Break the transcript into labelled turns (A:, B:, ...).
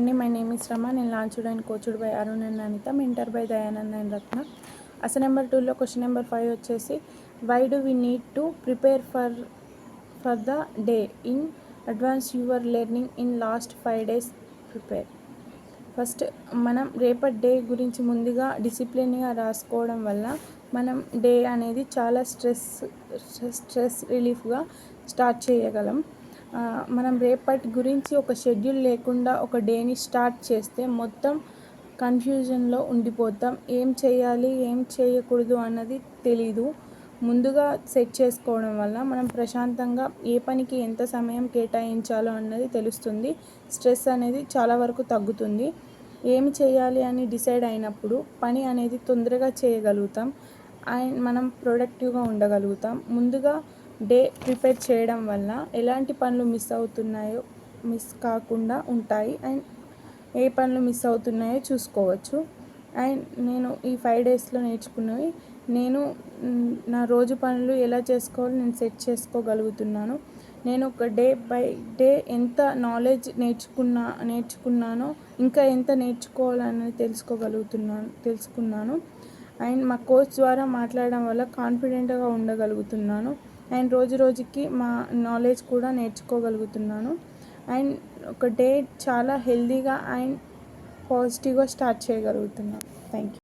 A: అండి, my name is Rama. నేను launched and coached by Arun and Anita, mentor by Dayanand and Ratna. అసలు number 2లో క్వశ్చన్ నెంబర్ 5 వచ్చేసి, why do we need to prepare for the day in advance your learning in last 5 days prepare. First మనం రేపటి day గురించి ముందుగా డిసిప్లిన్గా రాసుకోవడం వల్ల మనం డే అనేది చాలా స్ట్రెస్ రిలీఫ్గా స్టార్ట్ చేయగలం. మనం రేపటి గురించి ఒక షెడ్యూల్ లేకుండా ఒక డేని స్టార్ట్ చేస్తే మొత్తం కన్ఫ్యూజన్లో ఉండిపోతాం. ఏం చేయాలి, ఏం చేయకూడదు అన్నది తెలీదు. ముందుగా సెట్ చేసుకోవడం వల్ల మనం ప్రశాంతంగా ఏ పనికి ఎంత సమయం కేటాయించాలో అన్నది తెలుస్తుంది. స్ట్రెస్ అనేది చాలా వరకు తగ్గుతుంది. ఏమి చేయాలి అని డిసైడ్ అయినప్పుడు పని అనేది తొందరగా చేయగలుగుతాం అండ్ మనం ప్రొడక్టివ్గా ఉండగలుగుతాం. ముందుగా డే ప్రిపేర్ చేయడం వల్ల ఎలాంటి పనులు మిస్ కాకుండా ఉంటాయి అండ్ ఏ పనులు మిస్ అవుతున్నాయో చూసుకోవచ్చు. అండ్ నేను ఈ 5 daysలో నేర్చుకున్నవి, నేను నా రోజు పనులు ఎలా చేసుకోవాలో నేను సెట్ చేసుకోగలుగుతున్నాను. నేను ఒక డే బై డే ఎంత నాలెడ్జ్ నేర్చుకున్నానో ఇంకా ఎంత నేర్చుకోవాలనేది తెలుసుకున్నాను. అండ్ మా కోచ్ ద్వారా మాట్లాడడం వల్ల కాన్ఫిడెంట్గా ఉండగలుగుతున్నాను. అండ్ రోజు రోజుకి మా నాలెడ్జ్ కూడా నేర్చుకోగలుగుతున్నాను. అండ్ ఒక డే చాలా హెల్తీగా అండ్ పాజిటివ్గా స్టార్ట్ చేయగలుగుతున్నాను. Thank you.